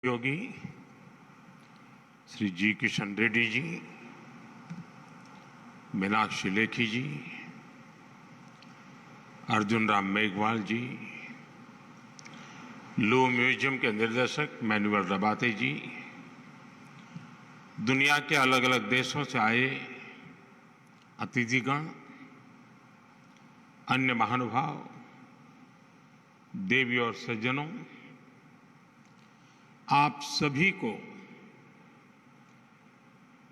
योगी श्री जी किशन रेड्डी जी, मीनाक्षी लेखी जी, अर्जुन राम मेघवाल जी, लू म्यूजियम के निर्देशक मैनुअल रबाते जी, दुनिया के अलग अलग देशों से आए अतिथिगण, अन्य महानुभाव, देवी और सज्जनों, आप सभी को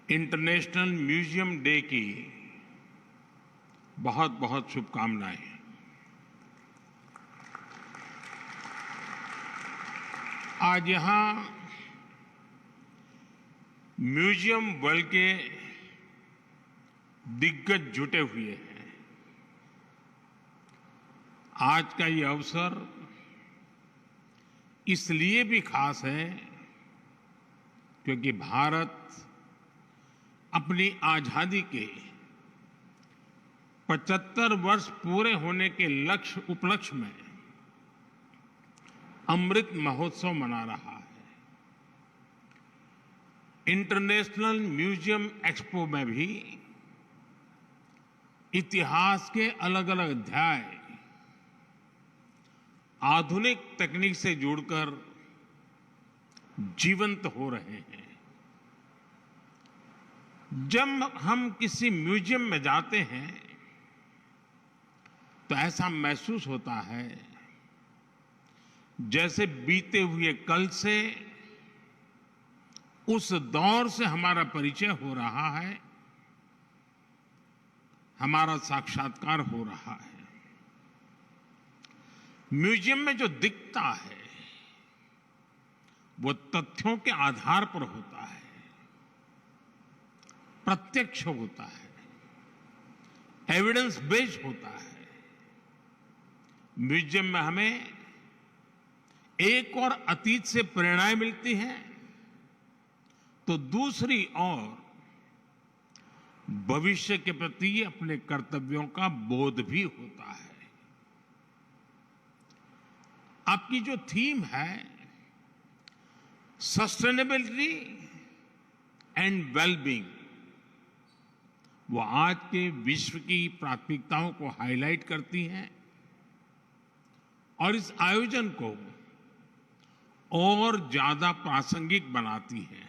इंटरनेशनल म्यूजियम डे की बहुत बहुत शुभकामनाएं। आज यहां म्यूजियम वर्ल्ड के दिग्गज जुटे हुए हैं। आज का ये अवसर इसलिए भी खास है क्योंकि भारत अपनी आजादी के 75 वर्ष पूरे होने के उपलक्ष्य में अमृत महोत्सव मना रहा है। इंटरनेशनल म्यूजियम एक्सपो में भी इतिहास के अलग अलग अध्याय आधुनिक तकनीक से जुड़कर जीवंत हो रहे हैं। जब हम किसी म्यूजियम में जाते हैं तो ऐसा महसूस होता है जैसे बीते हुए कल से, उस दौर से हमारा परिचय हो रहा है, हमारा साक्षात्कार हो रहा है। म्यूजियम में जो दिखता है वो तथ्यों के आधार पर होता है, प्रत्यक्ष होता है, एविडेंस बेस्ड होता है। म्यूजियम में हमें एक और अतीत से प्रेरणाएं मिलती हैं तो दूसरी ओर भविष्य के प्रति अपने कर्तव्यों का बोध भी होता है। आपकी जो थीम है सस्टेनेबिलिटी एंड वेलबींग, वो आज के विश्व की प्राथमिकताओं को हाईलाइट करती हैं और इस आयोजन को और ज्यादा प्रासंगिक बनाती है।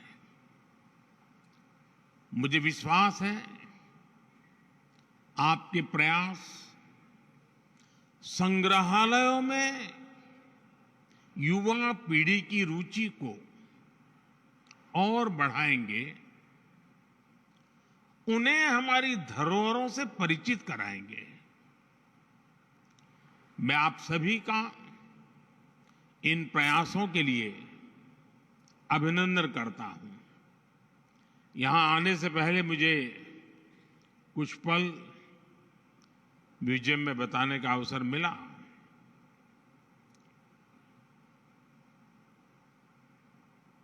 मुझे विश्वास है आपके प्रयास संग्रहालयों में युवा पीढ़ी की रुचि को और बढ़ाएंगे, उन्हें हमारी धरोहरों से परिचित कराएंगे। मैं आप सभी का इन प्रयासों के लिए अभिनंदन करता हूं। यहां आने से पहले मुझे कुछ पल म्यूजियम में बताने का अवसर मिला।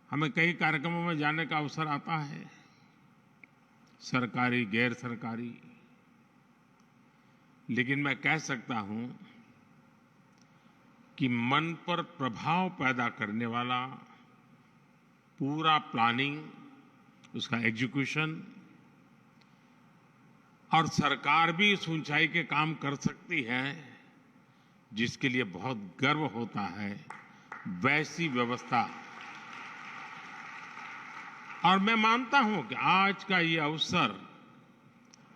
हमें कई कार्यक्रमों में जाने का अवसर आता है, सरकारी, गैर सरकारी, लेकिन मैं कह सकता हूं कि मन पर प्रभाव पैदा करने वाला पूरा प्लानिंग, उसका एग्जीक्यूशन, और सरकार भी इस ऊंचाई के काम कर सकती है जिसके लिए बहुत गर्व होता है, वैसी व्यवस्था। और मैं मानता हूं कि आज का ये अवसर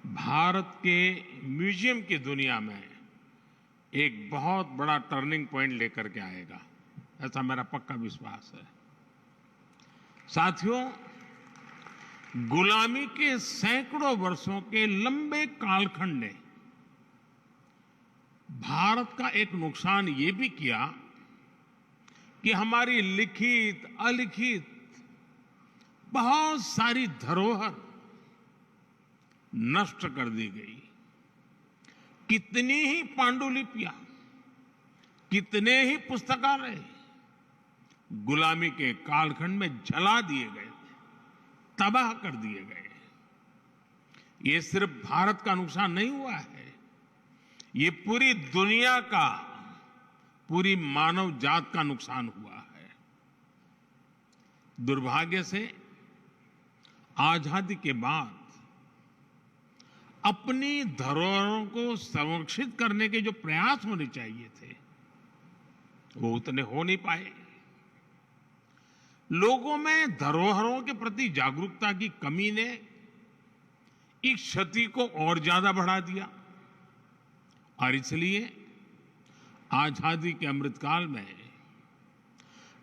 भारत के म्यूजियम की दुनिया में एक बहुत बड़ा टर्निंग पॉइंट लेकर के आएगा, ऐसा मेरा पक्का विश्वास है। साथियों, गुलामी के सैकड़ों वर्षों के लंबे कालखंड ने भारत का एक नुकसान ये भी किया कि हमारी लिखित अलिखित बहुत सारी धरोहर नष्ट कर दी गई। कितनी ही पांडुलिपियां, कितने ही पुस्तकालय गुलामी के कालखंड में जला दिए गए, तबाह कर दिए गए। ये सिर्फ भारत का नुकसान नहीं हुआ है, ये पूरी दुनिया का, पूरी मानव जात का नुकसान हुआ है। दुर्भाग्य से आजादी के बाद अपनी धरोहरों को संरक्षित करने के जो प्रयास होने चाहिए थे वो उतने हो नहीं पाए। लोगों में धरोहरों के प्रति जागरूकता की कमी ने इस क्षति को और ज्यादा बढ़ा दिया और इसलिए आजादी के अमृतकाल में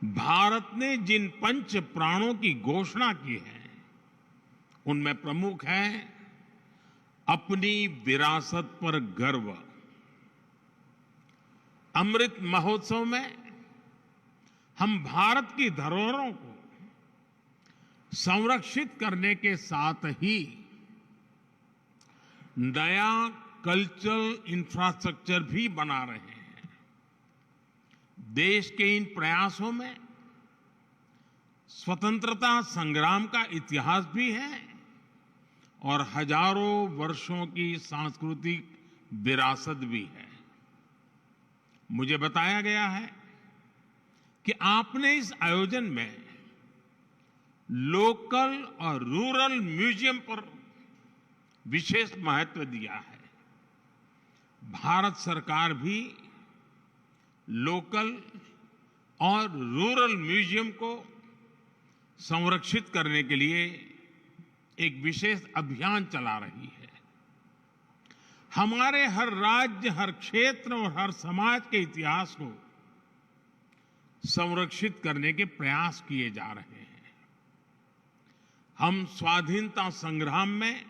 भारत ने जिन पंच प्राणों की घोषणा की है उनमें प्रमुख है अपनी विरासत पर गर्व। अमृत महोत्सव में हम भारत की धरोहरों को संरक्षित करने के साथ ही नया कल्चरल इंफ्रास्ट्रक्चर भी बना रहे हैं। देश के इन प्रयासों में स्वतंत्रता संग्राम का इतिहास भी है और हजारों वर्षों की सांस्कृतिक विरासत भी है। मुझे बताया गया है कि आपने इस आयोजन में लोकल और रूरल म्यूजियम पर विशेष महत्व दिया है। भारत सरकार भी लोकल और रूरल म्यूजियम को संरक्षित करने के लिए एक विशेष अभियान चला रही है। हमारे हर राज्य, हर क्षेत्र और हर समाज के इतिहास को संरक्षित करने के प्रयास किए जा रहे हैं। हम स्वाधीनता संग्राम में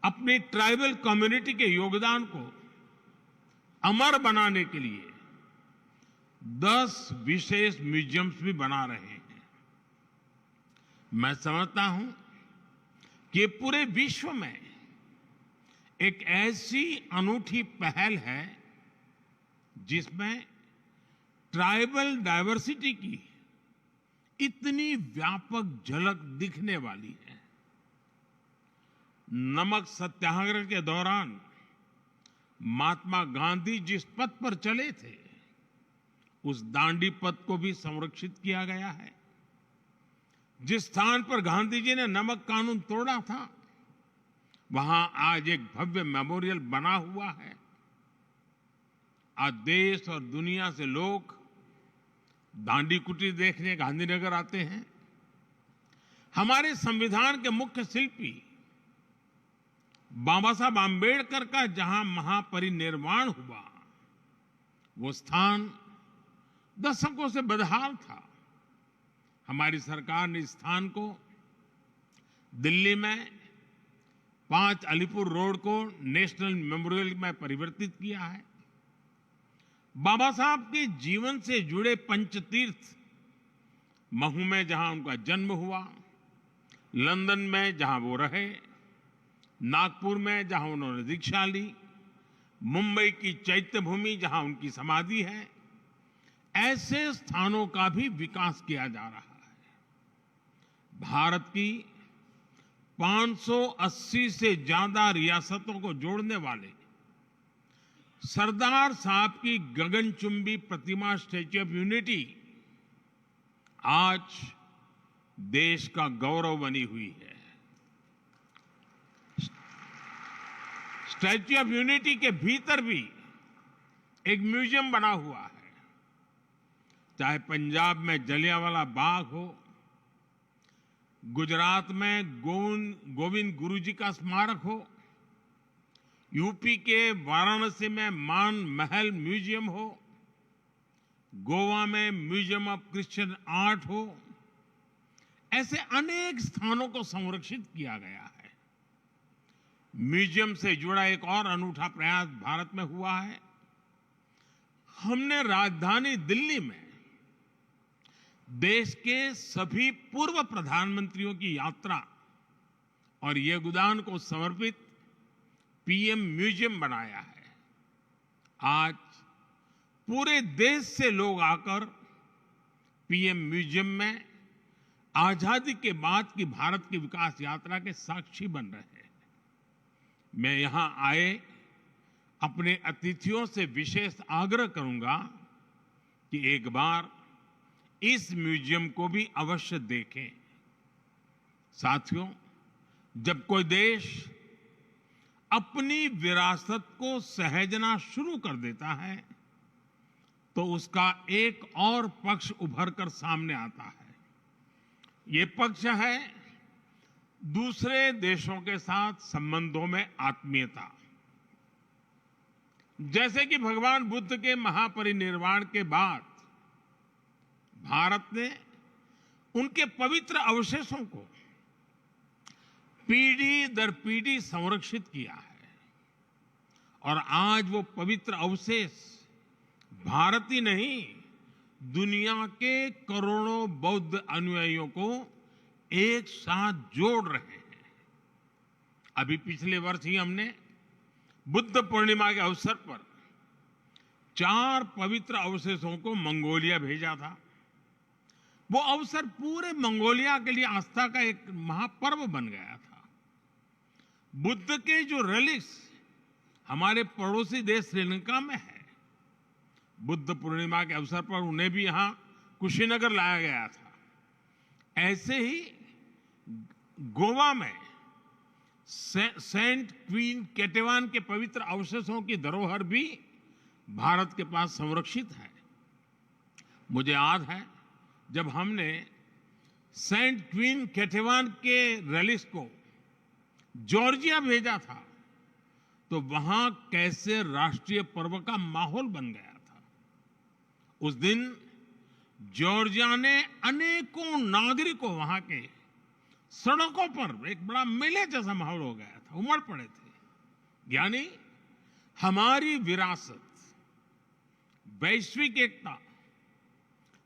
अपनी ट्राइबल कम्युनिटी के योगदान को अमर बनाने के लिए 10 विशेष म्यूजियम्स भी बना रहे हैं। मैं समझता हूं कि पूरे विश्व में एक ऐसी अनूठी पहल है जिसमें ट्राइबल डायवर्सिटी की इतनी व्यापक झलक दिखने वाली है। नमक सत्याग्रह के दौरान महात्मा गांधी जिस पथ पर चले थे उस दांडी पथ को भी संरक्षित किया गया है। जिस स्थान पर गांधी जी ने नमक कानून तोड़ा था वहां आज एक भव्य मेमोरियल बना हुआ है। आज देश और दुनिया से लोग दांडी कुटीर देखने गांधीनगर आते हैं। हमारे संविधान के मुख्य शिल्पी बाबा साहब आंबेडकर का जहां महापरिनिर्वाण हुआ वो स्थान दशकों से बदहाल था। हमारी सरकार ने इस स्थान को दिल्ली में 5 अलीपुर रोड को नेशनल मेमोरियल में परिवर्तित किया है। बाबा साहब के जीवन से जुड़े पंचतीर्थ महू में जहां उनका जन्म हुआ, लंदन में जहां वो रहे, नागपुर में जहां उन्होंने दीक्षा ली, मुंबई की चैत्य भूमि जहां उनकी समाधि है, ऐसे स्थानों का भी विकास किया जा रहा है। भारत की 580 से ज्यादा रियासतों को जोड़ने वाले सरदार साहब की गगनचुंबी प्रतिमा स्टैच्यू ऑफ यूनिटी आज देश का गौरव बनी हुई है। स्टैच्यू ऑफ यूनिटी के भीतर भी एक म्यूजियम बना हुआ है। चाहे पंजाब में जलियांवाला बाग हो, गुजरात में गोविंद गुरु जी का स्मारक हो, यूपी के वाराणसी में मान महल म्यूजियम हो, गोवा में म्यूजियम ऑफ क्रिश्चियन आर्ट हो, ऐसे अनेक स्थानों को संरक्षित किया गया है। म्यूजियम से जुड़ा एक और अनूठा प्रयास भारत में हुआ है। हमने राजधानी दिल्ली में देश के सभी पूर्व प्रधानमंत्रियों की यात्रा और योगदान को समर्पित पीएम म्यूजियम बनाया है। आज पूरे देश से लोग आकर पीएम म्यूजियम में आजादी के बाद की भारत की विकास यात्रा के साक्षी बन रहे हैं। मैं यहां आए अपने अतिथियों से विशेष आग्रह करूंगा कि एक बार इस म्यूजियम को भी अवश्य देखें। साथियों, जब कोई देश अपनी विरासत को सहेजना शुरू कर देता है तो उसका एक और पक्ष उभर कर सामने आता है। ये पक्ष है दूसरे देशों के साथ संबंधों में आत्मीयता। जैसे कि भगवान बुद्ध के महापरिनिर्वाण के बाद भारत ने उनके पवित्र अवशेषों को पीढ़ी दर पीढ़ी संरक्षित किया है और आज वो पवित्र अवशेष भारत ही नहीं, दुनिया के करोड़ों बौद्ध अनुयायियों को एक साथ जोड़ रहे हैं। अभी पिछले वर्ष ही हमने बुद्ध पूर्णिमा के अवसर पर 4 पवित्र अवशेषों को मंगोलिया भेजा था। वो अवसर पूरे मंगोलिया के लिए आस्था का एक महापर्व बन गया था। बुद्ध के जो रेलिक्स हमारे पड़ोसी देश श्रीलंका में है, बुद्ध पूर्णिमा के अवसर पर उन्हें भी यहां कुशीनगर लाया गया था। ऐसे ही गोवा में सेंट क्वीन केटेवान के पवित्र अवशेषों की धरोहर भी भारत के पास संरक्षित है। मुझे याद है जब हमने सेंट क्वीन केटेवान के रेलिक्स को जॉर्जिया भेजा था तो वहां कैसे राष्ट्रीय पर्व का माहौल बन गया था। उस दिन जॉर्जिया ने अनेकों नागरिकों वहां के सड़कों पर एक बड़ा मेले जैसा माहौल हो गया था, उमड़ पड़े थे। यानी हमारी विरासत, वैश्विक एकता,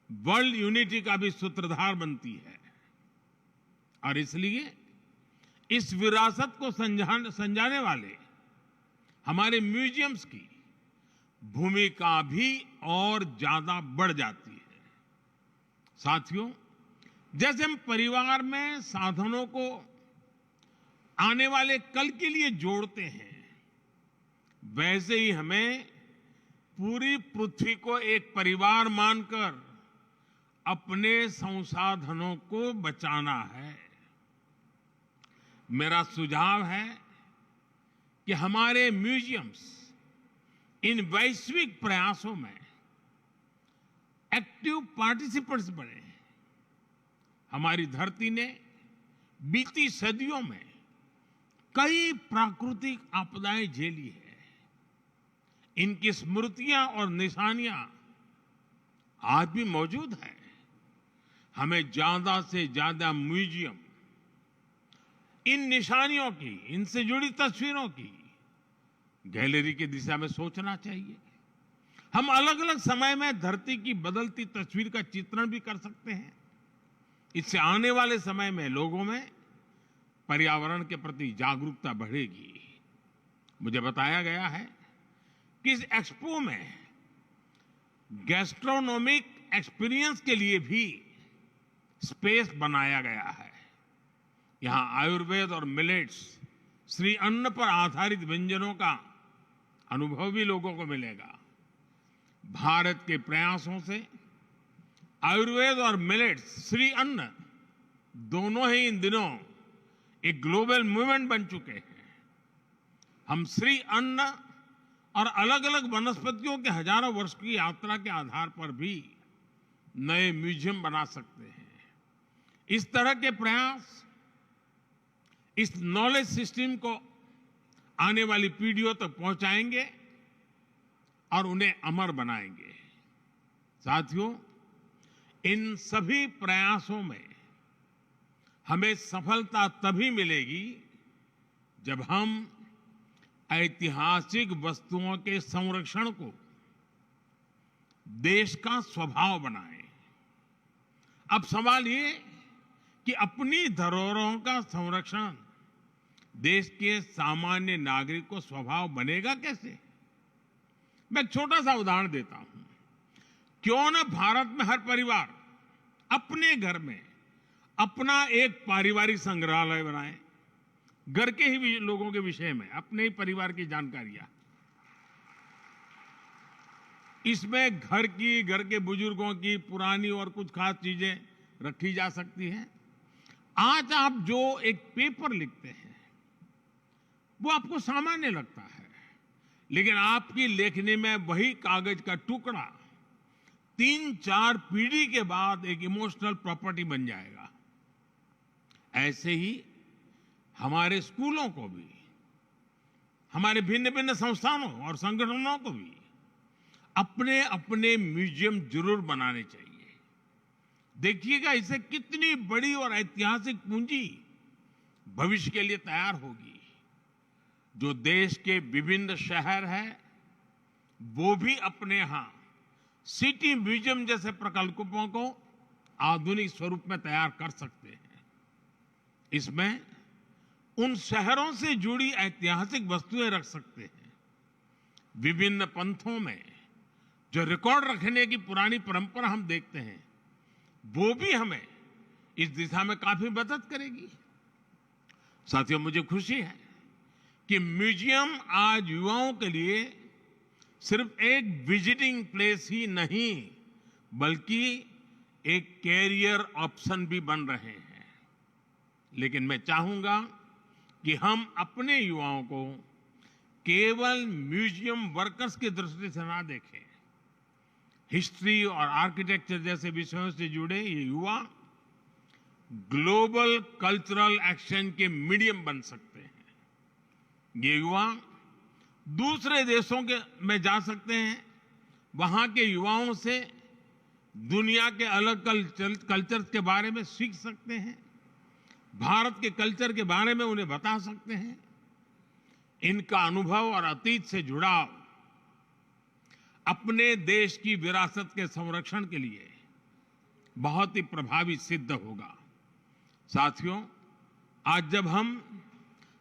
वर्ल्ड यूनिटी का भी सूत्रधार बनती है और इसलिए इस विरासत को संजाने वाले हमारे म्यूजियम्स की भूमिका भी और ज्यादा बढ़ जाती है। साथियों, जैसे हम परिवार में साधनों को आने वाले कल के लिए जोड़ते हैं, वैसे ही हमें पूरी पृथ्वी को एक परिवार मानकर अपने संसाधनों को बचाना है। मेरा सुझाव है कि हमारे म्यूजियम्स इन वैश्विक प्रयासों में एक्टिव पार्टिसिपेंट्स बने। हमारी धरती ने बीती सदियों में कई प्राकृतिक आपदाएं झेली है। इनकी स्मृतियां और निशानियां आज भी मौजूद है। हमें ज्यादा से ज्यादा म्यूजियम इन निशानियों की, इनसे जुड़ी तस्वीरों की गैलरी की दिशा में सोचना चाहिए। हम अलग अलग समय में धरती की बदलती तस्वीर का चित्रण भी कर सकते हैं। इससे आने वाले समय में लोगों में पर्यावरण के प्रति जागरूकता बढ़ेगी। मुझे बताया गया है कि इस एक्सपो में गैस्ट्रोनोमिक एक्सपीरियंस के लिए भी स्पेस बनाया गया है। यहां आयुर्वेद और मिलेट्स, श्री अन्न पर आधारित व्यंजनों का अनुभव भी लोगों को मिलेगा। भारत के प्रयासों से आयुर्वेद और मिलेट्स, श्री अन्न, दोनों ही इन दिनों एक ग्लोबल मूवमेंट बन चुके हैं। हम श्री अन्न और अलग अलग वनस्पतियों के हजारों वर्ष की यात्रा के आधार पर भी नए म्यूजियम बना सकते हैं। इस तरह के प्रयास इस नॉलेज सिस्टम को आने वाली पीढ़ियों तक पहुंचाएंगे और उन्हें अमर बनाएंगे। साथियों, इन सभी प्रयासों में हमें सफलता तभी मिलेगी जब हम ऐतिहासिक वस्तुओं के संरक्षण को देश का स्वभाव बनाएं। अब सवाल ये कि अपनी धरोहरों का संरक्षण देश के सामान्य नागरिक को स्वभाव बनेगा कैसे? मैं एक छोटा सा उदाहरण देता हूं। क्यों न भारत में हर परिवार अपने घर में अपना एक पारिवारिक संग्रहालय बनाए, घर के ही लोगों के विषय में, अपने ही परिवार की जानकारियां। इसमें घर के बुजुर्गों की पुरानी और कुछ खास चीजें रखी जा सकती हैं। आज आप जो एक पेपर लिखते हैं वो आपको सामान्य लगता है, लेकिन आपकी लेखनी में वही कागज का टुकड़ा 3-4 पीढ़ी के बाद एक इमोशनल प्रॉपर्टी बन जाएगा। ऐसे ही हमारे स्कूलों को भी, हमारे भिन्न भिन्न संस्थानों और संगठनों को भी अपने अपने म्यूजियम जरूर बनाने चाहिए। देखिएगा इससे कितनी बड़ी और ऐतिहासिक पूंजी भविष्य के लिए तैयार होगी। जो देश के विभिन्न शहर हैं वो भी अपने यहां सिटी म्यूजियम जैसे प्रकल्पों को आधुनिक स्वरूप में तैयार कर सकते हैं। इसमें उन शहरों से जुड़ी ऐतिहासिक वस्तुएं रख सकते हैं। विभिन्न पंथों में जो रिकॉर्ड रखने की पुरानी परंपरा हम देखते हैं वो भी हमें इस दिशा में काफी मदद करेगी। साथियों, मुझे खुशी है कि म्यूजियम आज युवाओं के लिए सिर्फ एक विजिटिंग प्लेस ही नहीं बल्कि एक कैरियर ऑप्शन भी बन रहे हैं। लेकिन मैं चाहूंगा कि हम अपने युवाओं को केवल म्यूजियम वर्कर्स की दृष्टि से ना देखें। हिस्ट्री और आर्किटेक्चर जैसे विषयों से जुड़े ये युवा ग्लोबल कल्चरल एक्शन के मीडियम बन सकते हैं। ये युवा दूसरे देशों में जा सकते हैं, वहां के युवाओं से दुनिया के अलग कल्चर के बारे में सीख सकते हैं, भारत के कल्चर के बारे में उन्हें बता सकते हैं। इनका अनुभव और अतीत से जुड़ाव अपने देश की विरासत के संरक्षण के लिए बहुत ही प्रभावी सिद्ध होगा। साथियों, आज जब हम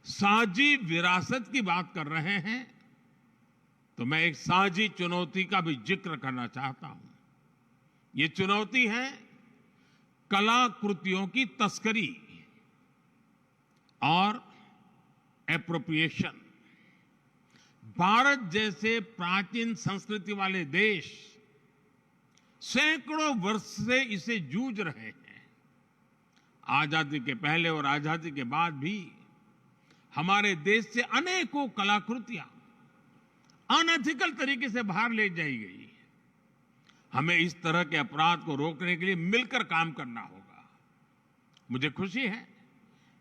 साझी विरासत की बात कर रहे हैं तो मैं एक साझी चुनौती का भी जिक्र करना चाहता हूं। ये चुनौती है कलाकृतियों की तस्करी और एप्रोप्रिएशन। भारत जैसे प्राचीन संस्कृति वाले देश सैकड़ों वर्ष से इसे जूझ रहे हैं। आजादी के पहले और आजादी के बाद भी हमारे देश से अनेकों कलाकृतियां अनएथिकल तरीके से बाहर ले जाई गई। हमें इस तरह के अपराध को रोकने के लिए मिलकर काम करना होगा। मुझे खुशी है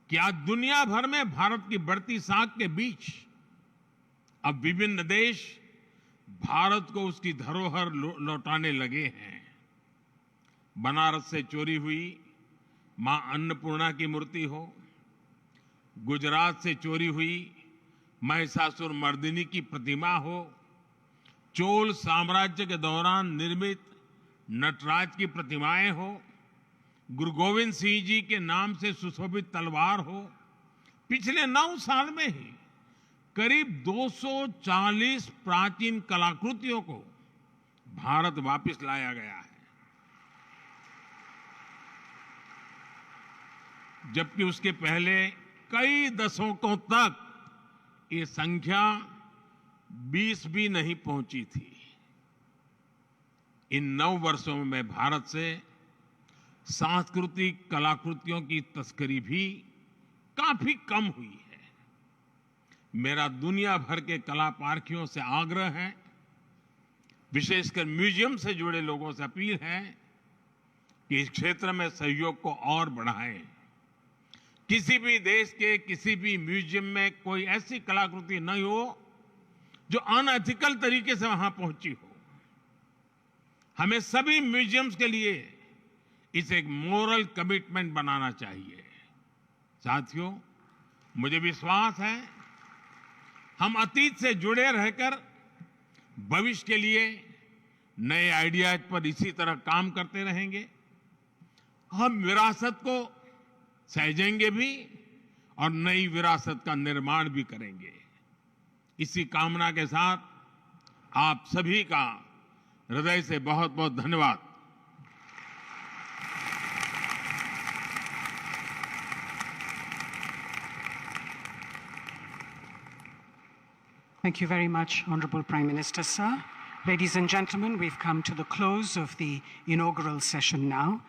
कि आज दुनिया भर में भारत की बढ़ती साख के बीच अब विभिन्न देश भारत को उसकी धरोहर लौटाने लगे हैं। बनारस से चोरी हुई मां अन्नपूर्णा की मूर्ति हो, गुजरात से चोरी हुई महिषासुर मर्दिनी की प्रतिमा हो, चोल साम्राज्य के दौरान निर्मित नटराज की प्रतिमाएं हो, गुरु गोविंद सिंह जी के नाम से सुशोभित तलवार हो, पिछले 9 साल में ही करीब 240 प्राचीन कलाकृतियों को भारत वापस लाया गया है। जबकि उसके पहले कई दशकों तक ये संख्या 20 भी नहीं पहुंची थी। इन 9 वर्षों में भारत से सांस्कृतिक कलाकृतियों की तस्करी भी काफी कम हुई है। मेरा दुनिया भर के कला पारखियों से आग्रह है, विशेषकर म्यूजियम से जुड़े लोगों से अपील है कि इस क्षेत्र में सहयोग को और बढ़ाएं। किसी भी देश के किसी भी म्यूजियम में कोई ऐसी कलाकृति नहीं हो जो अनएथिकल तरीके से वहां पहुंची हो। हमें सभी म्यूजियम्स के लिए इसे एक मोरल कमिटमेंट बनाना चाहिए। साथियों, मुझे विश्वास है हम अतीत से जुड़े रहकर भविष्य के लिए नए आइडियाज पर इसी तरह काम करते रहेंगे। हम विरासत को सहेजेंगे भी और नई विरासत का निर्माण भी करेंगे। इसी कामना के साथ आप सभी का हृदय से बहुत बहुत धन्यवाद। Thank you very much, Honorable Prime Minister, sir. Ladies and gentlemen, we've come to the close of the inaugural session now.